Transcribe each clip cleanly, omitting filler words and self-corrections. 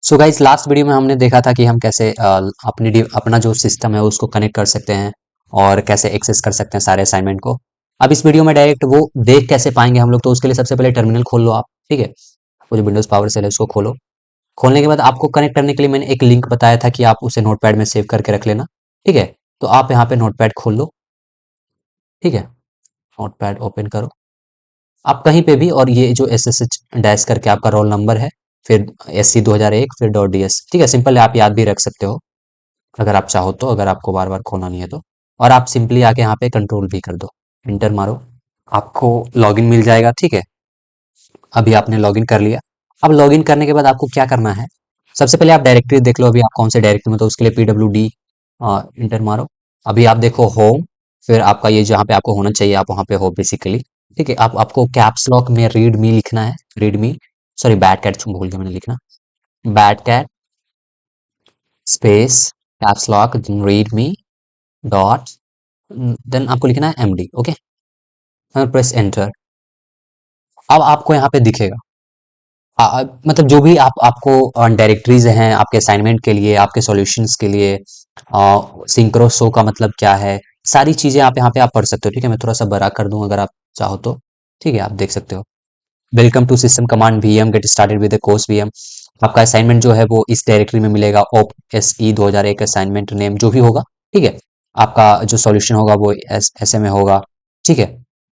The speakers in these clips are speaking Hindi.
सो गाइस, लास्ट वीडियो में हमने देखा था कि हम कैसे अपना जो सिस्टम है उसको कनेक्ट कर सकते हैं और कैसे एक्सेस कर सकते हैं सारे असाइनमेंट को। अब इस वीडियो में डायरेक्ट वो देख कैसे पाएंगे हम लोग, तो उसके लिए सबसे पहले टर्मिनल खोल लो आप। ठीक है, वो जो विंडोज पावर सेल है उसको खोलो। खोलने के बाद आपको कनेक्ट करने के लिए मैंने एक लिंक बताया था कि आप उसे नोटपैड में सेव करके रख लेना। ठीक है, तो आप यहाँ पे नोटपैड खोल लो। ठीक है, नोटपैड ओपन करो आप कहीं पे भी, और ये जो एस एस एच डैश करके आपका रोल नंबर है, फिर SC 2001, फिर .ds। ठीक है, सिंपल है, आप याद भी रख सकते हो अगर आप चाहो तो, अगर आपको बार बार खोलना नहीं है तो। और आप सिंपली आके यहाँ पे कंट्रोल भी कर दो, इंटर मारो, आपको लॉगिन मिल जाएगा। ठीक है, अभी आपने लॉगिन कर लिया। अब लॉगिन करने के बाद आपको क्या करना है, सबसे पहले आप डायरेक्टरी देख लो, अभी आप कौन से डायरेक्टरी में, तो उसके लिए PWD इंटर मारो। अभी आप देखो होम, फिर आपका ये जहाँ पे आपको होना चाहिए आप वहाँ पे हो बेसिकली। ठीक है, आप आपको कैप्स लॉक में रीड मी लिखना है, read me, sorry bad cat भूल गया मैंने लिखना, bad cat space caps lock read me dot, then आपको लिखना है MD। Okay, press enter. अब आपको यहाँ पे दिखेगा मतलब जो भी आपको डायरेक्टरीज हैं आपके असाइनमेंट के लिए, आपके सॉल्यूशंस के लिए, सिंक्रो शो का मतलब क्या है, सारी चीजें आप यहाँ पे आप पढ़ सकते हो। ठीक है, मैं थोड़ा सा बड़ा कर दूं अगर आप चाहो तो। ठीक है, आप देख सकते हो। Welcome to system command VM, get started with course VM। आपका असाइनमेंट जो है वो इस डायरेक्टरी में मिलेगा, ओप SE 2001 असाइनमेंट नेम जो भी होगा। ठीक है, आपका जो सॉल्यूशन होगा वो ऐसे में होगा। ठीक है,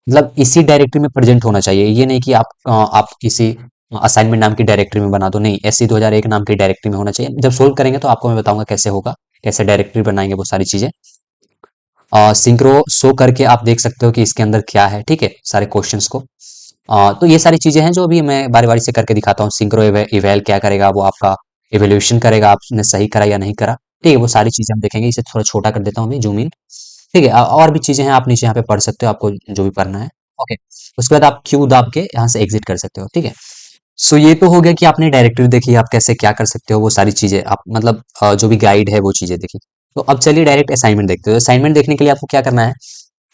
मतलब इसी डायरेक्टरी में प्रेजेंट होना चाहिए, ये नहीं कि आप किसी असाइनमेंट नाम की डायरेक्टरी में बना दो, नहीं, SE 2001 नाम की डायरेक्टरी में होना चाहिए। जब सोल्व करेंगे तो आपको मैं बताऊंगा कैसे होगा, कैसे डायरेक्टरी बनाएंगे वो सारी चीजें। सिंक्रो शो करके आप देख सकते हो कि इसके अंदर क्या है। ठीक है, सारे क्वेश्चंस को। तो ये सारी चीजें हैं जो अभी मैं बारी बारी से करके दिखाता हूँ। सिंक्रो इवेल क्या करेगा, वो आपका इवेल्यूशन करेगा आपने सही करा या नहीं करा। ठीक है, वो सारी चीजें हम देखेंगे। इसे थोड़ा छोटा कर देता हूँ मैं, जूम इन। ठीक है, और भी चीजें हैं, आप नीचे यहाँ पे पढ़ सकते हो, आपको जो भी पढ़ना है। ओके, उसके बाद आप क्यू दाब के यहाँ से एग्जिट कर सकते हो। ठीक है, सो ये तो हो गया कि आपने डायरेक्टरी देखी, आप कैसे क्या कर सकते हो, वो सारी चीजें आप मतलब जो भी गाइड है वो चीजें देखी। तो अब चलिए डायरेक्ट असाइनमेंट देखते हो। असाइनमेंट देखने के लिए आपको क्या करना है,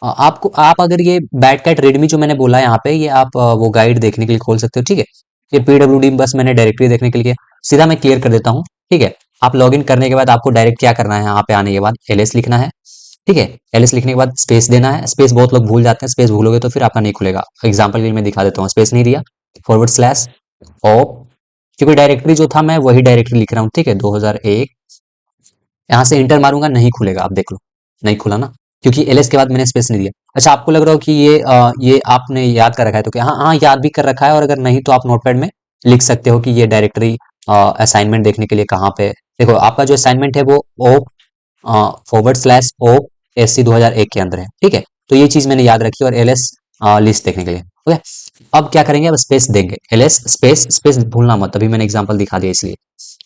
आपको आप अगर ये बैड कैट रेडमी जो मैंने बोला यहाँ पे, ये आप वो गाइड देखने के लिए खोल सकते हो। ठीक है, ये PWD बस मैंने डायरेक्टरी देखने के लिए सीधा मैं क्लियर कर देता हूँ। ठीक है, आप लॉगिन करने के बाद आपको डायरेक्ट क्या करना है, यहाँ पे आने के बाद LS लिखना है। ठीक है, LS लिखने के बाद स्पेस देना है। स्पेस बहुत लोग भूल जाते हैं, स्पेस भूलोगे तो फिर आपका नहीं खुलेगा। एग्जाम्पल के लिए मैं दिखा देता हूँ, स्पेस नहीं दिया, /, ओप, क्योंकि डायरेक्टरी जो था मैं वही डायरेक्टरी लिख रहा हूँ। ठीक है, 2001, यहाँ से इंटर मारूंगा, नहीं खुलेगा, आप देख लो, नहीं खुला ना, क्योंकि LS के बाद मैंने स्पेस नहीं दिया। अच्छा, आपको लग रहा हो कि ये आपने याद कर रखा है, तो क्या, हाँ हाँ, याद भी कर रखा है, और अगर नहीं तो आप नोटपैड में लिख सकते हो कि ये डायरेक्टरी असाइनमेंट देखने के लिए कहाँ पे। देखो, आपका जो असाइनमेंट है वो ओप /ओप SC 2001 के अंदर है। ठीक है, तो ये चीज मैंने याद रखी, और LS लिस्ट देखने के लिए। ओके, अब क्या करेंगे, अब स्पेस देंगे, LS स्पेस, स्पेस भूलना मत, अभी मैंने एग्जांपल दिखा दिया इसलिए।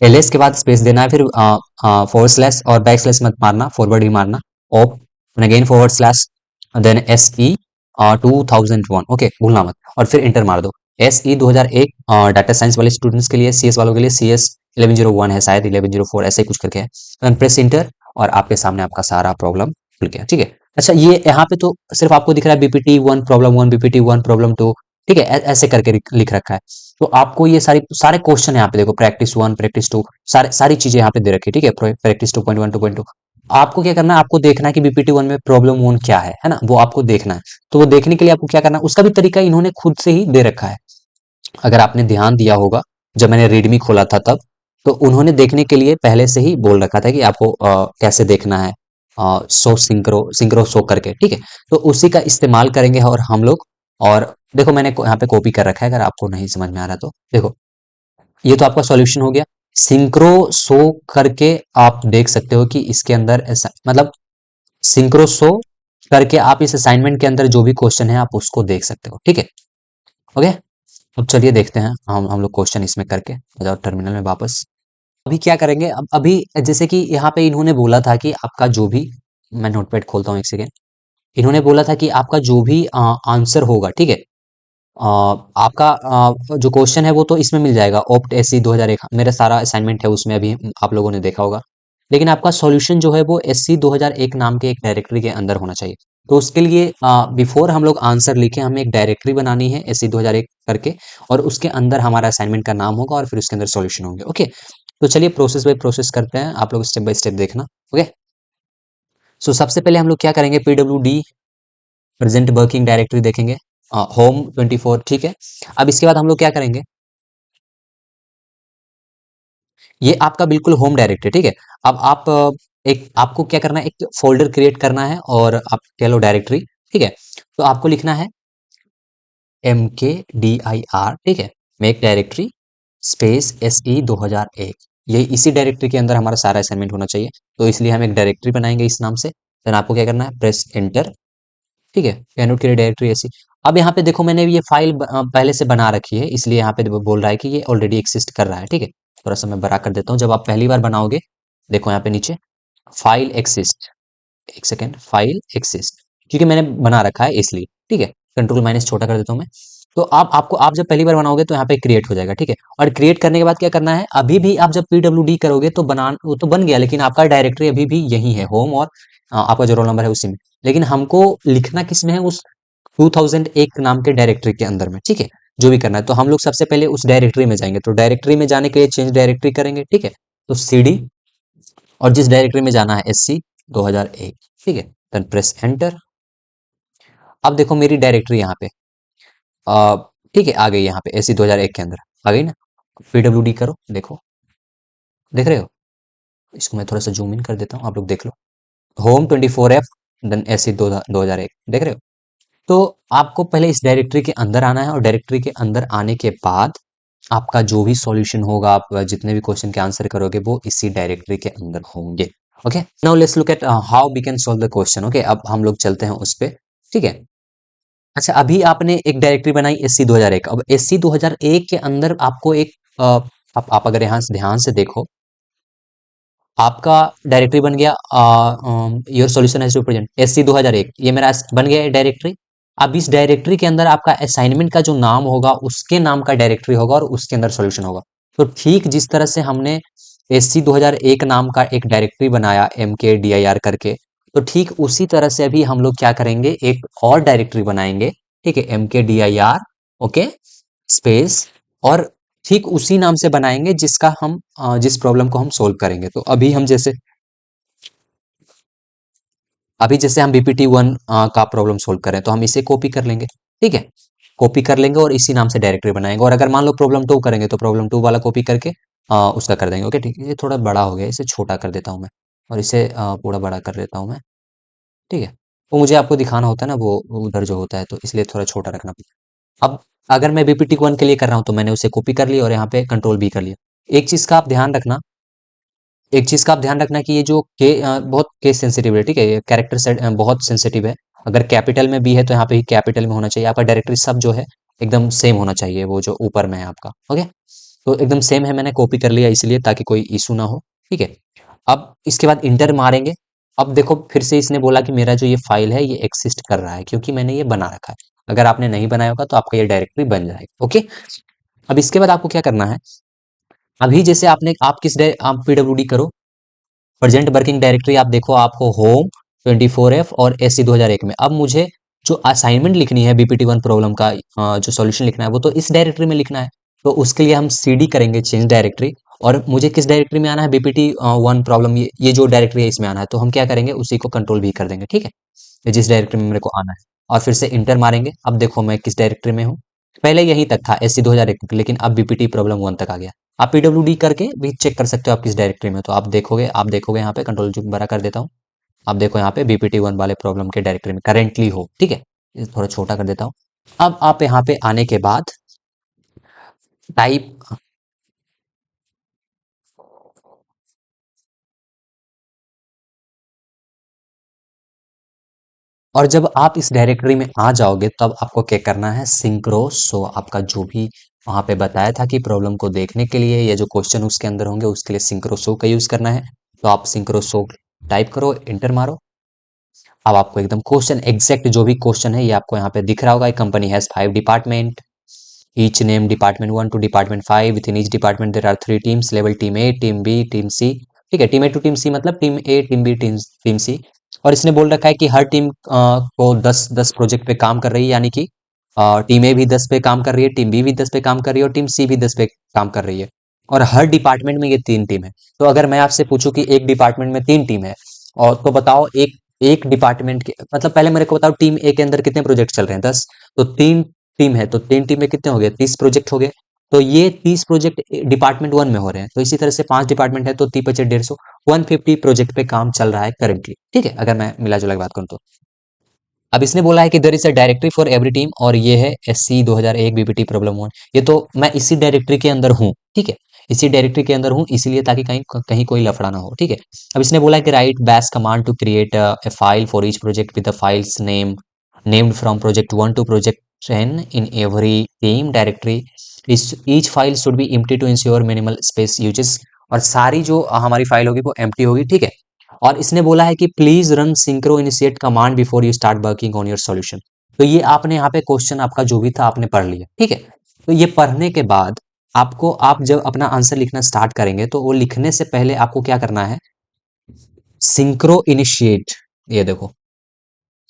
LS के बाद स्पेस देना है, फिर / और बैक / मत मारना, फॉरवर्ड ही मारना, ओप, अगेन / देन SE 2001। ओके, भूलना मत, और फिर इंटर मार दो। SE 2001 डाटा साइंस वाले स्टूडेंट्स के लिए, CS वालों के लिए CS 1101 है शायद, 1104 ऐसे ही कुछ करके है। प्रेस इंटर, और आपके सामने आपका सारा प्रॉब्लम खुल गया। ठीक है, अच्छा, ये यहाँ पे तो सिर्फ आपको दिख रहा है BPT 1 प्रॉब्लम 1, BPT 1 प्रॉब्लम 2। ठीक है, ऐसे करके लिख रखा है। तो आपको ये सारे क्वेश्चन यहाँ पे देखो, प्रैक्टिस 1, प्रैक्टिस 2, सारी चीजें यहाँ पे दे रखी है। ठीक है, प्रैक्टिस 2.1, 2.2। आपको क्या करना है, आपको देखना है कि BPT 1 में प्रॉब्लम 1 क्या है ना, वो आपको देखना है। तो वो देखने के लिए आपको क्या करना है, उसका भी तरीका इन्होंने खुद से ही दे रखा है। अगर आपने ध्यान दिया होगा, जब मैंने रीडमी खोला था तब, तो उन्होंने देखने के लिए पहले से ही बोल रखा था कि आपको कैसे देखना है, सिंक्रो शो करके। ठीक है, तो उसी का इस्तेमाल करेंगे और हम लोग। और देखो, मैंने यहाँ पे कॉपी कर रखा है, अगर आपको नहीं समझ में आ रहा तो देखो, ये तो आपका सॉल्यूशन हो गया। सिंक्रो शो करके आप देख सकते हो कि इसके अंदर ऐसा मतलब, सिंक्रो शो करके आप इस असाइनमेंट के अंदर जो भी क्वेश्चन है आप उसको देख सकते हो। ठीक है, ओके, अब चलिए देखते हैं हम लोग क्वेश्चन इसमें करके। आ जाओ टर्मिनल में वापस। अभी क्या करेंगे, अब अभी जैसे कि यहाँ पे इन्होंने बोला था कि आपका जो भी, मैं नोटपैड खोलता हूँ एक सेकेंड। इन्होंने बोला था कि आपका जो भी आंसर होगा, ठीक है, आपका जो क्वेश्चन है वो तो इसमें मिल जाएगा, ओप्ट SC 2001, मेरा सारा असाइनमेंट है उसमें, अभी आप लोगों ने देखा होगा। लेकिन आपका सॉल्यूशन जो है वो SC 2001 नाम के एक डायरेक्टरी के अंदर होना चाहिए। तो उसके लिए बिफोर हम लोग आंसर लिखें, हमें एक डायरेक्टरी बनानी है SC 2001 करके, और उसके अंदर हमारा असाइनमेंट का नाम होगा, और फिर उसके अंदर सॉल्यूशन होंगे। ओके, तो चलिए प्रोसेस बाय प्रोसेस करते हैं, आप लोग स्टेप बाय स्टेप देखना। ओके, सो सबसे पहले हम लोग क्या करेंगे, PWD प्रेजेंट वर्किंग डायरेक्टरी देखेंगे, होम 24, ठीक है। अब इसके बाद हम लोग क्या करेंगे, ये आपका बिल्कुल होम डायरेक्टरी, ठीक है। अब आप एक आपको क्या करना है, एक फोल्डर क्रिएट करना है और आप कह लो डायरेक्टरी, ठीक है। तो आपको लिखना है MKDIR, ठीक है, मेक डायरेक्टरी स्पेस SE 2001। ये इसी डायरेक्टरी के अंदर हमारा सारा असाइनमेंट होना चाहिए, तो इसलिए हम एक डायरेक्टरी बनाएंगे इस नाम से। देन आपको क्या करना है, प्रेस एंटर, ठीक है, कैनोट की डायरेक्टरी ऐसी। अब यहाँ पे देखो मैंने ये फाइल पहले से बना रखी है, इसलिए यहाँ पे बोल रहा है कि ये ऑलरेडी एक्सिस्ट कर रहा है, ठीक है। थोड़ा सा मैं बड़ा कर देता हूँ, जब आप पहली बार बनाओगे, देखो यहाँ पे नीचे फाइल एक्सिस्ट, एक सेकेंड, फाइल एक्सिस्ट, क्योंकि मैंने बना रखा है इसलिए, ठीक है। कंट्रोल माइनस छोटा कर देता हूँ मैं। तो आप जब पहली बार बनाओगे तो यहाँ पे क्रिएट हो जाएगा, ठीक है। और क्रिएट करने के बाद क्या करना है, अभी भी आप जब PWD करोगे तो वो तो बन गया, लेकिन आपका डायरेक्टरी अभी भी यही है, होम, और आपका जो रोल नंबर है उसी में। लेकिन हमको लिखना किस में है, उस 2001 नाम के डायरेक्टरी के अंदर में, ठीक है। जो भी करना है, तो हम लोग सबसे पहले उस डायरेक्टरी में जाएंगे, तो डायरेक्टरी में जाने के लिए चेंज डायरेक्टरी करेंगे, ठीक है। तो CD, और जिस डायरेक्टरी में जाना है SC 2001, ठीक है। Then press enter. अब देखो मेरी डायरेक्टरी यहाँ पे ठीक है आ गई, यहाँ पे SC 2001 के अंदर आ गई ना। PWD करो, देखो, देख रहे हो, इसको मैं थोड़ा सा जूम इन कर देता हूँ, आप लोग देख लो, होम 24F, देन SC 2001, देख रहे हो। तो आपको पहले इस डायरेक्टरी के अंदर आना है, और डायरेक्टरी के अंदर आने के बाद आपका जो भी सॉल्यूशन होगा, आप जितने भी क्वेश्चन के आंसर करोगे वो इसी डायरेक्टरी के अंदर होंगे। Okay, now let's look at how we can solve the question. Okay, अब हम लोग चलते हैं उस पे, ठीक है। अच्छा, अभी आपने एक डायरेक्टरी बनाई SC 2001, अब SC 2001 के अंदर आपको एक आप अगर यहाँ से ध्यान से देखो, आपका डायरेक्टरी बन गया your solution has to present SC 2001, ये मेरा बन गया है डायरेक्टरी। अब इस डायरेक्टरी के अंदर आपका असाइनमेंट का जो नाम होगा उसके नाम का डायरेक्टरी होगा, और उसके अंदर सॉल्यूशन होगा। तो ठीक जिस तरह से हमने SC 2001 नाम का एक डायरेक्टरी बनाया MKDIR करके, तो ठीक उसी तरह से अभी हम लोग क्या करेंगे, एक और डायरेक्टरी बनाएंगे, ठीक है, MKDIR, ओके, स्पेस, और ठीक उसी नाम से बनाएंगे जिसका हम जिस प्रॉब्लम को हम सोल्व करेंगे। तो अभी जैसे हम BPT1 का प्रॉब्लम सोल्व करें, तो हम इसे कॉपी कर लेंगे, ठीक है, कॉपी कर लेंगे और इसी नाम से डायरेक्टरी बनाएंगे। और अगर मान लो प्रॉब्लम 2 करेंगे, तो प्रॉब्लम 2 वाला कॉपी करके उसका कर देंगे। ओके, ठीक है, ये थोड़ा बड़ा हो गया, इसे छोटा कर देता हूँ मैं, और इसे पूरा बड़ा कर देता हूँ मैं, ठीक है। तो मुझे आपको दिखाना होता है ना, वो उधर जो होता है, तो इसलिए थोड़ा छोटा रखना पड़ता है। अब अगर मैं BPT1 के लिए कर रहा हूँ, तो मैंने उसे कॉपी कर लिया और यहाँ पे कंट्रोल B कर लिया। एक चीज का आप ध्यान रखना, एक चीज का आप ध्यान रखना कि ये जो बहुत केस सेंसिटिव है, ठीक है, ये कैरेक्टर सेट बहुत सेंसिटिव है। अगर कैपिटल में भी है तो यहाँ पे ही कैपिटल में होना चाहिए। आपका डायरेक्टरी सब जो है एकदम सेम होना चाहिए, वो जो ऊपर में है आपका। ओके, तो एकदम सेम है, मैंने कॉपी कर लिया इसलिए, ताकि कोई इशू ना हो, ठीक है। अब इसके बाद इंटर मारेंगे। अब देखो फिर से इसने बोला कि मेरा जो ये फाइल है ये एक्सिस्ट कर रहा है, क्योंकि मैंने ये बना रखा है। अगर आपने नहीं बनाया होगा तो आपका ये डायरेक्टरी बन जाएगा। ओके, अब इसके बाद आपको क्या करना है, अभी जैसे आप PWD करो, प्रेजेंट वर्किंग डायरेक्टरी आप देखो, आपको होम 24F और SC 2001 में। अब मुझे जो असाइनमेंट लिखनी है BPT1 प्रॉब्लम का, जो सॉल्यूशन लिखना है, वो तो इस डायरेक्टरी में लिखना है। तो उसके लिए हम CD करेंगे, चेंज डायरेक्टरी, और मुझे किस डायरेक्टरी में आना है, BPT1 प्रॉब्लम, ये जो डायरेक्टरी है इसमें आना है। तो हम क्या करेंगे, उसी को कंट्रोल V कर देंगे, ठीक है, ये जिस डायरेक्टरी में मेरे को आना है, और फिर से इंटर मारेंगे। अब देखो मैं किस डायरेक्टरी में हूँ, पहले यहीं तक था SC 2001, लेकिन अब BPT प्रॉब्लम 1 तक आ गया। आप PWD करके भी चेक कर सकते हो आप किस डायरेक्टरी में। तो आप देखोगे यहाँ पे, कंट्रोल जो बड़ा कर देता हूँ, आप देखो यहाँ पे BPT1 वाले प्रॉब्लम के डायरेक्टरी में करेंटली हो, ठीक है। इसे थोड़ा छोटा कर देता हूँ। अब आप यहाँ पे आने के बाद टाइप, और जब आप इस डायरेक्टरी में आ जाओगे, तब आपको क्या करना है, सिंक्रो शो, आपका जो भी वहां पे बताया था कि प्रॉब्लम को देखने के लिए या जो क्वेश्चन उसके अंदर होंगे उसके लिए सिंक्रो शो का यूज करना है। तो आप सिंक्रो शो टाइप करो, इंटर मारो। अब आपको एकदम क्वेश्चन एग्जैक्ट जो भी क्वेश्चन है ये आपको यहाँ पे दिख रहा होगा। Company has 5 department, each name department 1 to department 5, within each department there are 3 teams, level team A, team B, team C, ठीक है। Team A to team C मतलब team A, team B, team C. और इसने बोल रखा है कि हर टीम को 10-10 प्रोजेक्ट पे काम कर रही है, यानी कि टीम ए भी 10 पे काम कर रही है, टीम बी भी 10 पे काम कर रही है, और टीम सी भी 10 पे काम कर रही है। और हर डिपार्टमेंट में ये 3 टीम है। तो अगर मैं आपसे पूछूं कि एक डिपार्टमेंट में 3 टीम है, और तो बताओ एक एक डिपार्टमेंट के मतलब पहले मेरे को बताओ टीम ए के अंदर कितने प्रोजेक्ट चल रहे हैं? 10। तो 3 टीम है, तो 3 टीम में कितने हो गए? 30 प्रोजेक्ट हो गए। तो ये 30 प्रोजेक्ट डिपार्टमेंट 1 में हो रहे हैं। तो इसी तरह से 5 डिपार्टमेंट है, तो 30 पचे 150, 150 प्रोजेक्ट पे काम चल रहा है करेंटली। ठीक है, अगर मैं मिला जुला के बात करूं तो। अब इसने बोला है कि there is a directory for every team, और ये है एससी 2001 बीपीटी प्रॉब्लम 1। ये तो मैं इसी डायरेक्टरी के अंदर हूँ, ठीक है, इसी डायरेक्टरी के अंदर हूँ, इसीलिए ताकि कहीं कहीं कोई लफड़ा ना हो। ठीक है, अब इसने बोला है कि write bash command to create a file for each project with the files name named from project 1 to project 10 in every team directory. Each file should be empty to ensure minimal space uses. और सारी जो हमारी फाइल होगी वो एम्प्टी होगी। ठीक है, और इसने बोला है कि please run synchro initiate command before you start working on your solution. तो ये आपने यहाँ पे क्वेश्चन आपका जो भी था आपने पढ़ लिया। ठीक है, तो ये पढ़ने के बाद आपको, आप जब अपना आंसर लिखना स्टार्ट करेंगे तो वो लिखने से पहले आपको क्या करना है? सिंक्रो इनिशिएट, ये देखो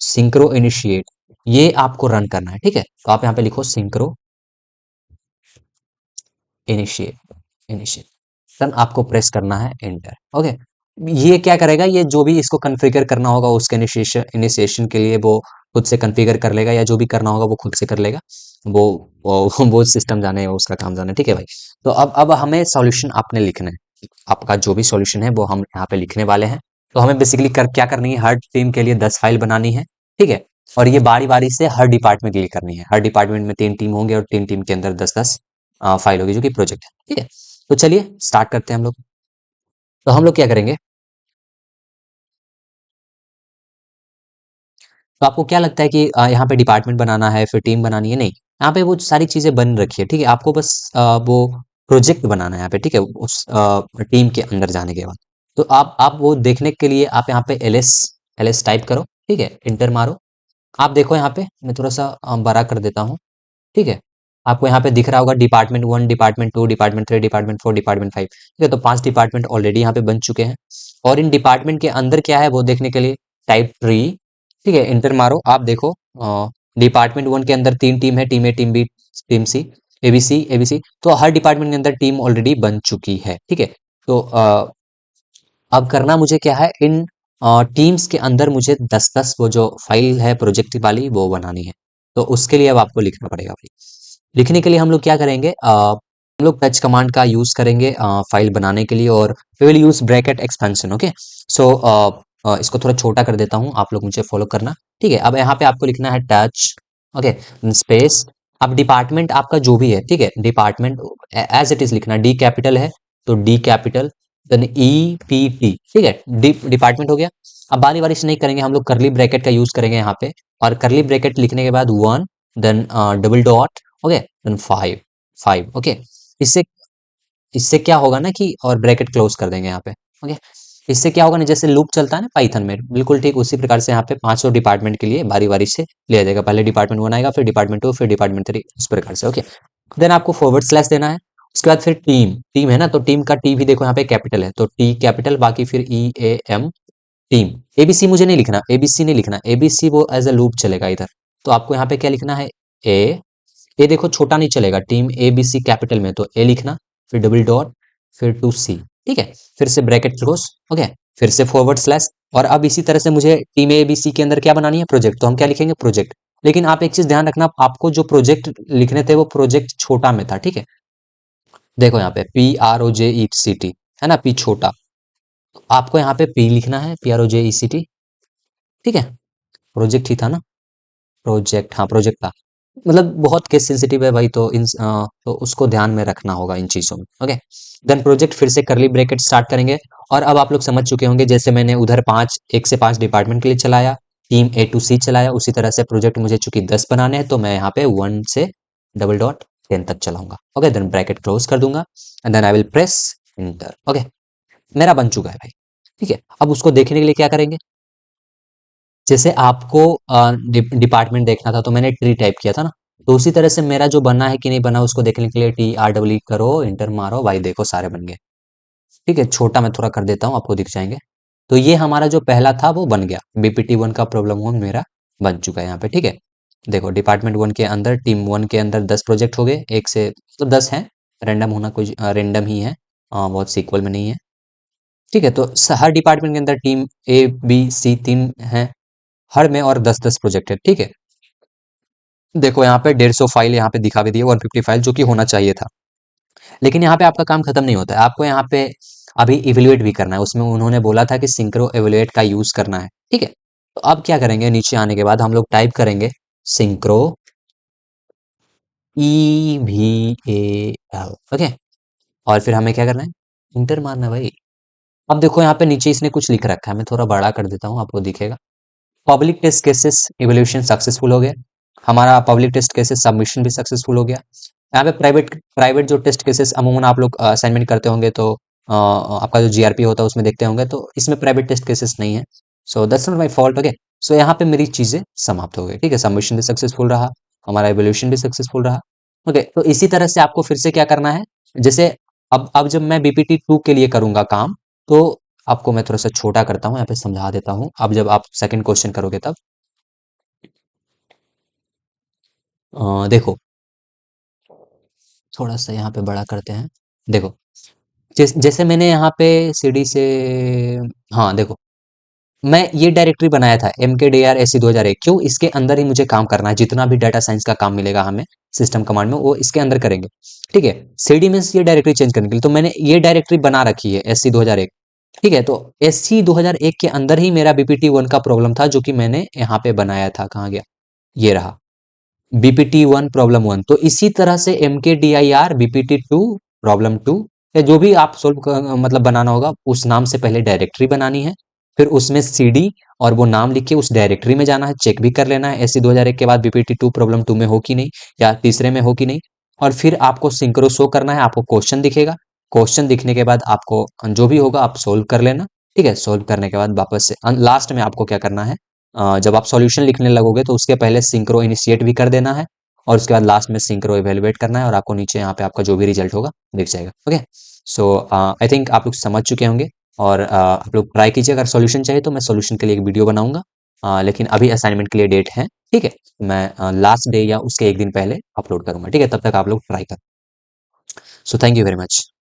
सिंक्रो इनिशिएट, ये आपको रन करना है। ठीक है, तो आप यहाँ पे लिखो सिंक्रो इनिशिएट, इनिशिएट, देन आपको प्रेस करना है एंटर। ओके, ये क्या करेगा? ये जो भी इसको कॉन्फ़िगर करना होगा उसके इनिशिएशन इनिशिएशन के लिए वो खुद से कॉन्फ़िगर कर लेगा, या जो भी करना होगा वो खुद से कर लेगा। वो वो सिस्टम जाने, वो उसका काम जाने। ठीक है भाई, तो अब हमें सॉल्यूशन आपने लिखना है। आपका जो भी सॉल्यूशन है वो हम यहाँ पे लिखने वाले हैं। तो हमें बेसिकली क्या करनी है? हर टीम के लिए 10 फाइल बनानी है। ठीक है, और ये बारी बारी से हर डिपार्टमेंट के लिए करनी है। हर डिपार्टमेंट में 3 टीम होंगे, और 3 टीम के अंदर 10-10 फाइल होगी जो कि प्रोजेक्ट है। ठीक है, तो चलिए स्टार्ट करते हैं हम लोग। तो हम लोग क्या करेंगे? तो आपको क्या लगता है कि यहाँ पे डिपार्टमेंट बनाना है, फिर टीम बनानी है? नहीं, यहाँ पे वो सारी चीजें बन रखी है। ठीक है, आपको बस वो प्रोजेक्ट बनाना है यहाँ पे। ठीक है, उस टीम के अंदर जाने के बाद तो आप वो देखने के लिए आप यहाँ पे एल एस टाइप करो। ठीक है, इंटर मारो। आप देखो यहाँ पे मैं थोड़ा सा बड़ा कर देता हूँ। ठीक है, आपको यहाँ पे दिख रहा होगा department 1, department 2, department 3, department 4, department 5। ठीक है, तो 5 डिपार्टमेंट ऑलरेडी यहाँ पे बन चुके हैं। और इन डिपार्टमेंट के अंदर क्या है वो देखने के लिए टाइप ट्री। ठीक है, इंटर मारो। आप देखो डिपार्टमेंट 1 के अंदर 3 टीम है, team A, team B, team C, ABC ABC. तो हर डिपार्टमेंट के अंदर टीम ऑलरेडी बन चुकी है। ठीक है, तो अब करना मुझे क्या है? इन टीम्स के अंदर मुझे 10-10 वो जो फाइल है प्रोजेक्ट वाली वो बनानी है। तो उसके लिए अब आपको लिखना पड़ेगा भाई। लिखने के लिए हम लोग क्या करेंगे? हम लोग फैच कमांड का यूज करेंगे फाइल बनाने के लिए, और we will use bracket expansion. Okay, so इसको थोड़ा छोटा कर देता हूँ, आप लोग मुझे फॉलो करना। ठीक है, अब यहाँ पे आपको लिखना है टच, ओके, स्पेस। अब डिपार्टमेंट आपका जो भी है, ठीक है, डिपार्टमेंट एज इट इज लिखना। डी कैपिटल है तो D capital, then E P T. ठीक है, डिपार्टमेंट हो गया। अब बारी बारी से नहीं करेंगे, हम लोग करली ब्रैकेट का यूज करेंगे यहाँ पे। और करली ब्रैकेट लिखने के बाद 1, then double dot, okay, then 5, 5। Okay, इससे इससे क्या होगा ना कि, और ब्रैकेट क्लोज कर देंगे यहाँ पे। ओके, इससे क्या होगा ना, जैसे लूप चलता है ना पाइथन में, बिल्कुल ठीक उसी प्रकार से यहाँ पे 500 डिपार्टमेंट के लिए बारी बारी से लिया जाएगा। पहले डिपार्टमेंट 1 आएगा, फिर डिपार्टमेंट 2, फिर डिपार्टमेंट 3, उस प्रकार से। ओके, देन आपको फॉरवर्ड स्लैश देना है। उसके बाद फिर टीम, टीम है ना, तो टीम का टी भी देखो यहाँ पे कैपिटल है, तो टी कैपिटल, बाकी फिर ई ए एम, टीम। एबीसी मुझे नहीं लिखना, एबीसी नहीं लिखना, एबीसी वो एज अ लूप चलेगा इधर। तो आपको यहाँ पे क्या लिखना है? ए। ए देखो छोटा नहीं चलेगा, team A B C capital में, तो ए लिखना, फिर डबल डॉट, फिर टू सी। ठीक है, फिर से ब्रैकेट क्लोज। ओके, फिर से फॉरवर्ड स्लैश। और अब इसी तरह से मुझे टीम ए बी सी के अंदर क्या बनानी है? प्रोजेक्ट। तो हम क्या लिखेंगे? प्रोजेक्ट। लेकिन आप एक चीज ध्यान रखना, आपको जो प्रोजेक्ट लिखने थे वो प्रोजेक्ट छोटा में था। ठीक है, देखो यहाँ पे PROJECT है ना, पी छोटा। तो आपको यहाँ पे पी लिखना है, PROJECT। ठीक है, प्रोजेक्ट ही था ना, प्रोजेक्ट, हाँ प्रोजेक्ट था। मतलब बहुत केस सेंसिटिव है भाई, तो तो उसको ध्यान में रखना होगा इन चीजों में। ओके, देन प्रोजेक्ट, फिर से करली ब्रैकेट स्टार्ट करेंगे। और अब आप लोग समझ चुके होंगे, जैसे मैंने उधर 1 से 5 डिपार्टमेंट के लिए चलाया, टीम ए टू सी चलाया, उसी तरह से प्रोजेक्ट मुझे चूंकि 10 बनाने हैं, तो मैं यहाँ पे 1 से डबल डॉट 10 तक चलाऊंगा। ओके, देन ब्रैकेट क्लोज कर दूंगा, and then I will press enter. Okay, मेरा बन चुका है भाई। ठीक है, अब उसको देखने के लिए क्या करेंगे? जैसे आपको डिपार्टमेंट देखना था तो मैंने ट्री टाइप किया था ना, तो उसी तरह से मेरा जो बना है कि नहीं बना उसको देखने के लिए TRW करो, इंटर मारो भाई, देखो सारे बन गए। ठीक है, छोटा मैं थोड़ा कर देता हूँ, आपको दिख जाएंगे। तो ये हमारा जो पहला था वो बन गया, BPT 1 का प्रॉब्लम वो मेरा बन चुका है यहाँ पे। ठीक है, देखो डिपार्टमेंट 1 के अंदर, टीम 1 के अंदर 10 प्रोजेक्ट हो गए, एक से तो 10 हैं, रैंडम होना कुछ रैंडम ही है, बहुत सीक्वल में नहीं है। ठीक है, तो हर डिपार्टमेंट के अंदर टीम ए बी सी 3 है, हर में और 10-10 प्रोजेक्ट है। ठीक है, देखो यहाँ पे 150 फाइल यहाँ पे दिखा भी दी है, 150 फाइल जो कि होना चाहिए था। लेकिन यहाँ पे आपका काम खत्म नहीं होता है, आपको यहाँ पे अभी इवेल्युएट भी करना है। उसमें उन्होंने बोला था कि सिंक्रो एवेल्युएट का यूज करना है। ठीक है, तो अब क्या करेंगे, नीचे आने के बाद हम लोग टाइप करेंगे सिंक्रो EVAL। ओके, और फिर हमें क्या करना है, इंटर मारना है भाई। अब देखो यहाँ पे नीचे इसने कुछ लिख रखा है, मैं थोड़ा बड़ा कर देता हूँ, आपको दिखेगा। Public test cases evolution successful हो गया, हमारा पब्लिक टेस्ट केसेस सबमिशन भी सक्सेसफुल हो गया। यहाँ पे प्राइवेट प्राइवेट जो टेस्ट केसेस अमूमन आप लोग असाइनमेंट करते होंगे तो आपका जो जीआरपी होता है उसमें देखते होंगे, तो इसमें प्राइवेट टेस्ट केसेस नहीं है। So that's not my fault. Okay, so यहाँ पे मेरी चीजें समाप्त हो गई। ठीक है, सबमिशन भी सक्सेसफुल रहा, हमारा एवोल्यूशन भी सक्सेसफुल रहा। ओके, तो इसी तरह से आपको फिर से क्या करना है, जैसे अब जब मैं BPT 2 के लिए करूंगा काम, तो आपको मैं थोड़ा सा छोटा करता हूँ, यहाँ पे समझा देता हूँ। अब जब आप सेकंड क्वेश्चन करोगे तब देखो, थोड़ा सा यहाँ पे बड़ा करते हैं। देखो, जैसे मैंने यहाँ पे सीडी से, हाँ देखो, मैं ये डायरेक्टरी बनाया था MKDR SC 2001। क्यों, इसके अंदर ही मुझे काम करना है, जितना भी डाटा साइंस का काम मिलेगा हमें सिस्टम कमांड में वो इसके अंदर करेंगे। ठीक है, सीडी में ये डायरेक्टरी चेंज करने के लिए तो मैंने ये डायरेक्टरी बना रखी है SC 2001। ठीक है, तो SC 2001 के अंदर ही मेरा BPT 1 का प्रॉब्लम था, जो कि मैंने यहाँ पे बनाया था। कहाँ गया, ये रहा BPT 1 प्रॉब्लम 1। तो इसी तरह से MKDIR BPT 2 प्रॉब्लम 2, या जो भी आप सोल्व मतलब बनाना होगा, उस नाम से पहले डायरेक्टरी बनानी है, फिर उसमें CD और वो नाम लिख के उस डायरेक्टरी में जाना है, चेक भी कर लेना है SC 2001 के बाद BPT 2 प्रॉब्लम 2 में हो कि नहीं, या तीसरे में हो कि नहीं। और फिर आपको सिंक्रो शो करना है, आपको क्वेश्चन दिखेगा, क्वेश्चन दिखने के बाद आपको जो भी होगा आप सोल्व कर लेना। ठीक है, सोल्व करने के बाद वापस से लास्ट में आपको क्या करना है, जब आप सॉल्यूशन लिखने लगोगे तो उसके पहले सिंक्रो इनिशिएट भी कर देना है, और उसके बाद लास्ट में सिंक्रो इवेलुएट करना है, और आपको नीचे यहाँ पे आपका जो भी रिजल्ट होगा दिख जाएगा। ओके, सो आई थिंक आप लोग समझ चुके होंगे, और आप लोग ट्राई कीजिए। अगर सॉल्यूशन चाहिए तो मैं सॉल्यूशन के लिए एक वीडियो बनाऊंगा, लेकिन अभी असाइनमेंट के लिए डेट है। ठीक है, मैं लास्ट डे या उसके एक दिन पहले अपलोड करूंगा। ठीक है, तब तक आप लोग ट्राई करें। So thank you very much.